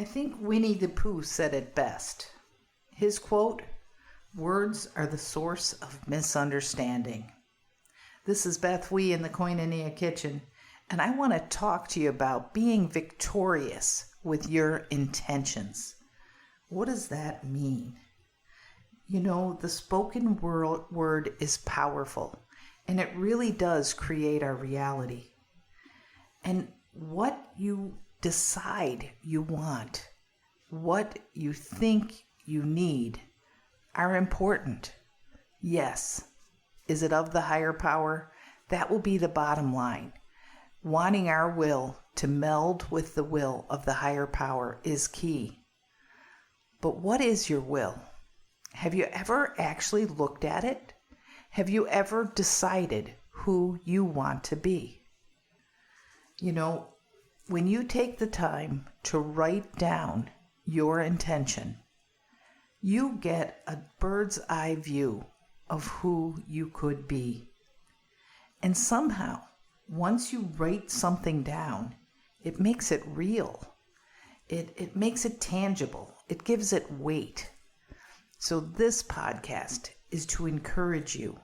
I think Winnie the Pooh said it best. His quote, "Words are the source of misunderstanding." This is Beth Wee in the Koinonia Kitchen, and I want to talk to you about being victorious with your intentions. What does that mean? You know, the spoken word is powerful, and it really does create our reality. And what you decide you want, what you think you need, are important. Yes. Is it of the higher power? That will be the bottom line. Wanting our will to meld with the will of the higher power is key. But what is your will? Have you ever actually looked at it? Have you ever decided who you want to be? You know, when you take the time to write down your intention, you get a bird's eye view of who you could be. And somehow, once you write something down, it makes it real. It makes it tangible. It gives it weight. So this podcast is to encourage you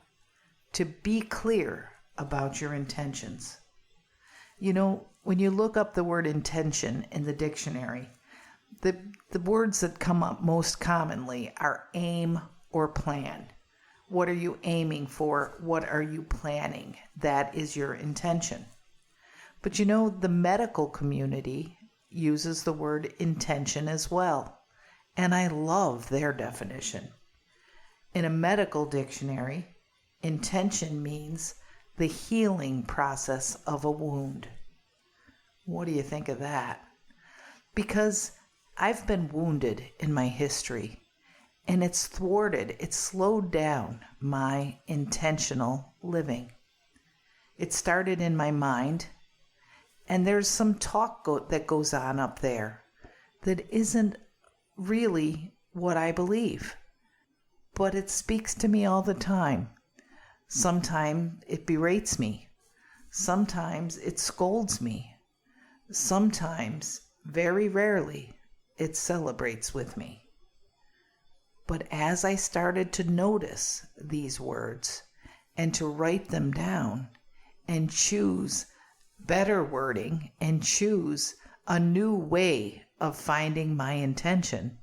to be clear about your intentions. You know, when you look up the word intention in the dictionary, the words that come up most commonly are aim or plan. What are you aiming for? What are you planning? That is your intention. But you know, the medical community uses the word intention as well. And I love their definition. In a medical dictionary, intention means the healing process of a wound. What do you think of that? Because I've been wounded in my history, and it's slowed down my intentional living. It started in my mind, and there's some talk that goes on up there that isn't really what I believe, but it speaks to me all the time. Sometimes it berates me. Sometimes it scolds me. Sometimes, very rarely, it celebrates with me. But as I started to notice these words and to write them down and choose better wording and choose a new way of finding my intention,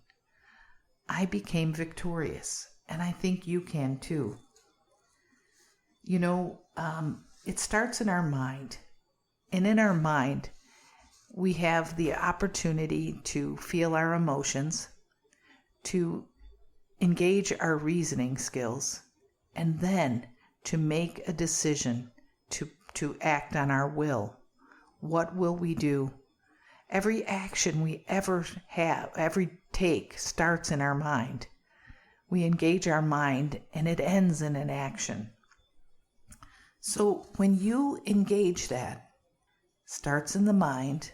I became victorious. And I think you can too. You know, it starts in our mind. And in our mind, we have the opportunity to feel our emotions, to engage our reasoning skills, and then to make a decision to act on our will. What will we do? Every action we ever have, every take, starts in our mind. We engage our mind and it ends in an action. So when you engage that, starts in the mind,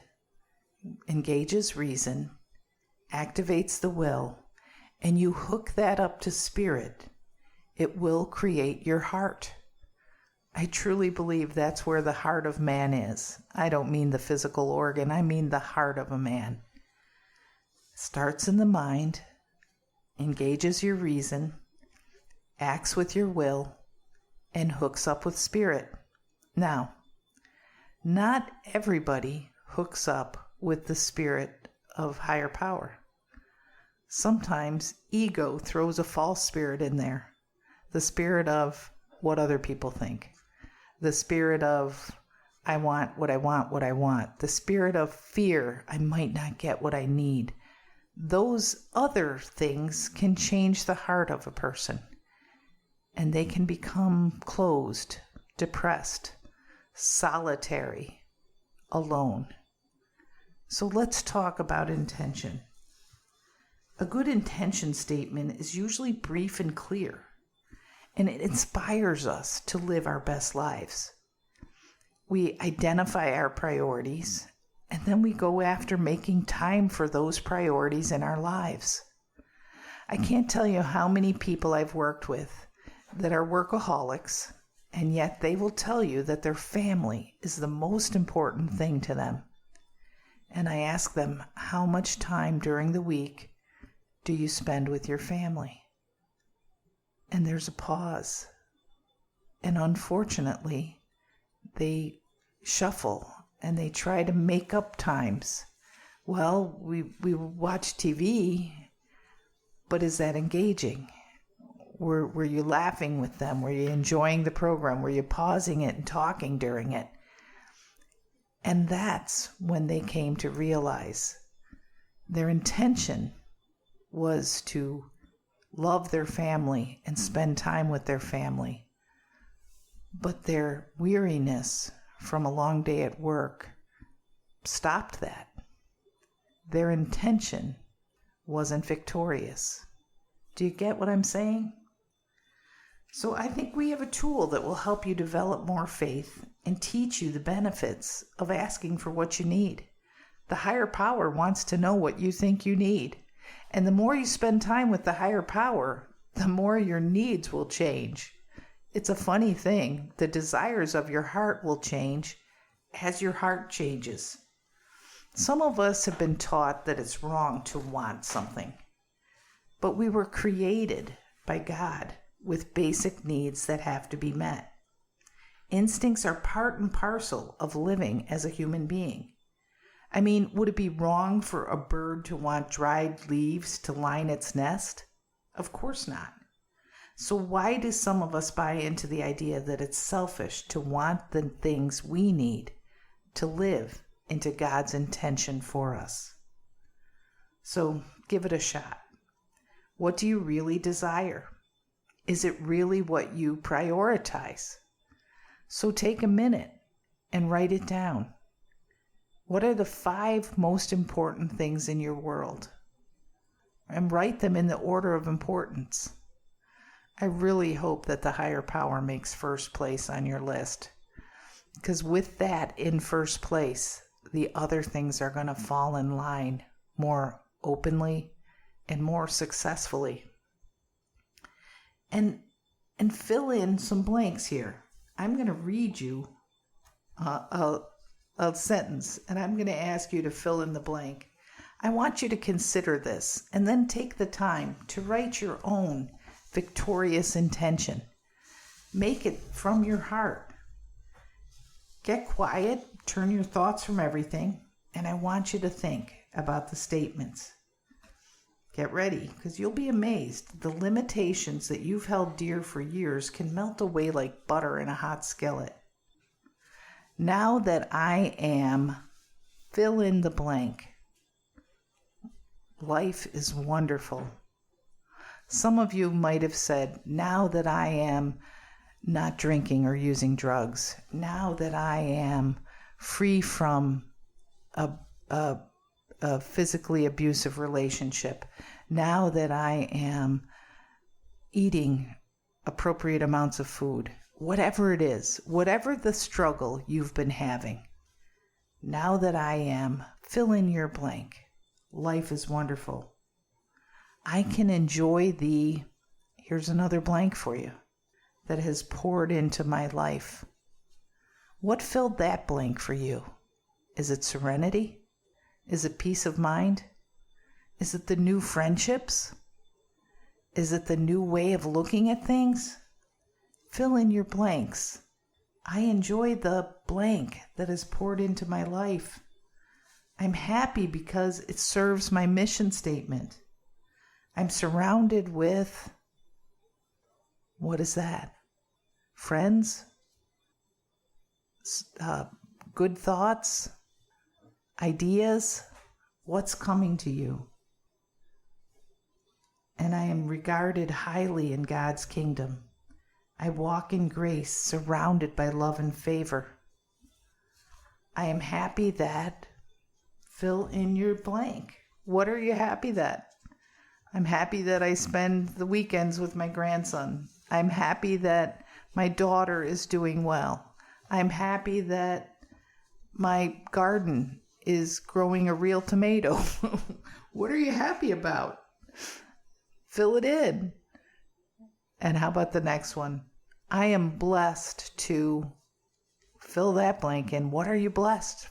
engages reason, activates the will, and you hook that up to spirit, it will create your heart. I truly believe that's where the heart of man is. I don't mean the physical organ, I mean the heart of a man. Starts in the mind, engages your reason, acts with your will, and hooks up with spirit. Now, not everybody hooks up with the spirit of higher power. Sometimes ego throws a false spirit in there. The spirit of what other people think. The spirit of I want what I want, what I want. The spirit of fear, I might not get what I need. Those other things can change the heart of a person. And they can become closed, depressed, solitary, alone. So let's talk about intention. A good intention statement is usually brief and clear, and it inspires us to live our best lives. We identify our priorities, and then we go after making time for those priorities in our lives. I can't tell you how many people I've worked with that are workaholics, and yet they will tell you that their family is the most important thing to them. And I ask them, how much time during the week do you spend with your family? And there's a pause. And unfortunately, they shuffle and they try to make up times. Well, we watch TV, but is that engaging? Were you laughing with them? Were you enjoying the program? Were you pausing it and talking during it? And that's when they came to realize their intention was to love their family and spend time with their family. But their weariness from a long day at work stopped that. Their intention wasn't victorious. Do you get what I'm saying? So I think we have a tool that will help you develop more faith and teach you the benefits of asking for what you need. The higher power wants to know what you think you need. And the more you spend time with the higher power, the more your needs will change. It's a funny thing. The desires of your heart will change as your heart changes. Some of us have been taught that it's wrong to want something. But we were created by God with basic needs that have to be met. Instincts are part and parcel of living as a human being. I mean, would it be wrong for a bird to want dried leaves to line its nest? Of course not. So why do some of us buy into the idea that it's selfish to want the things we need to live into God's intention for us? So give it a shot. What do you really desire? Is it really what you prioritize? So take a minute and write it down. What are the 5 most important things in your world? And write them in the order of importance. I really hope that the higher power makes first place on your list. Because with that in first place, the other things are going to fall in line more openly and more successfully. And fill in some blanks here. I'm going to read you a sentence, and I'm going to ask you to fill in the blank. I want you to consider this, and then take the time to write your own victorious intention. Make it from your heart. Get quiet, turn your thoughts from everything, and I want you to think about the statements. Get ready, because you'll be amazed. The limitations that you've held dear for years can melt away like butter in a hot skillet. Now that I am, fill in the blank. Life is wonderful. Some of you might have said, now that I am not drinking or using drugs, now that I am free from a physically abusive relationship, now that I am eating appropriate amounts of food, whatever it is, whatever the struggle you've been having, now that I am, fill in your blank. Life is wonderful. I can enjoy here's another blank for you, that has poured into my life. What filled that blank for you? Is it serenity? Is it peace of mind? Is it the new friendships? Is it the new way of looking at things? Fill in your blanks. I enjoy the blank that is poured into my life. I'm happy because it serves my mission statement. I'm surrounded with, what is that? Friends? Good thoughts? Ideas? What's coming to you? And I am regarded highly in God's kingdom. I walk in grace, surrounded by love and favor. I am happy that, fill in your blank. What are you happy that? I'm happy that I spend the weekends with my grandson. I'm happy that my daughter is doing well. I'm happy that my garden is growing a real tomato. What are you happy about? Fill it in. And how about the next one? I am blessed to fill that blank in. What are you blessed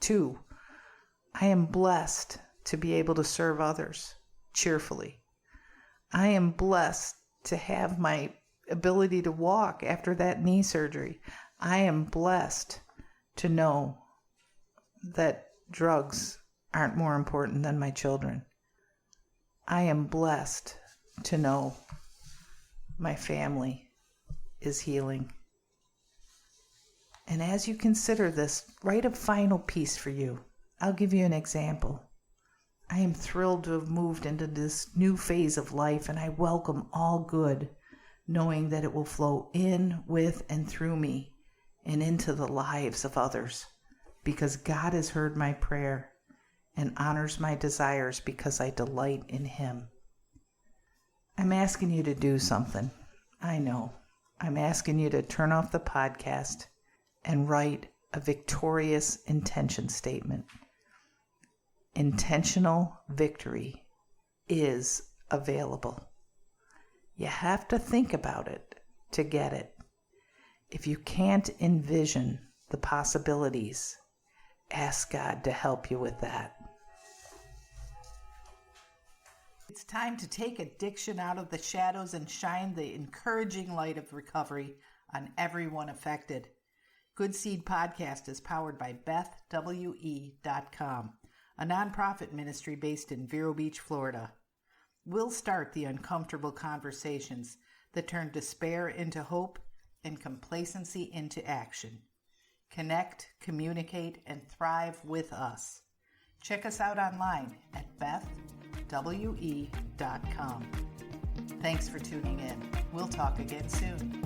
to? I am blessed to be able to serve others cheerfully. I am blessed to have my ability to walk after that knee surgery. I am blessed to know that drugs aren't more important than my children. I am blessed to know my family is healing. And as you consider this, write a final piece for you. I'll give you an example. I am thrilled to have moved into this new phase of life, and I welcome all good, knowing that it will flow in, with, and through me and into the lives of others, because God has heard my prayer and honors my desires because I delight in Him. I'm asking you to do something. I know. I'm asking you to turn off the podcast and write a victorious intention statement. Intentional victory is available. You have to think about it to get it. If you can't envision the possibilities, ask God to help you with that. It's time to take addiction out of the shadows and shine the encouraging light of recovery on everyone affected. Good Seed Podcast is powered by BethWE.com, a nonprofit ministry based in Vero Beach, Florida. We'll start the uncomfortable conversations that turn despair into hope and complacency into action. Connect, communicate, and thrive with us. Check us out online at BethWE.com. Thanks for tuning in. We'll talk again soon.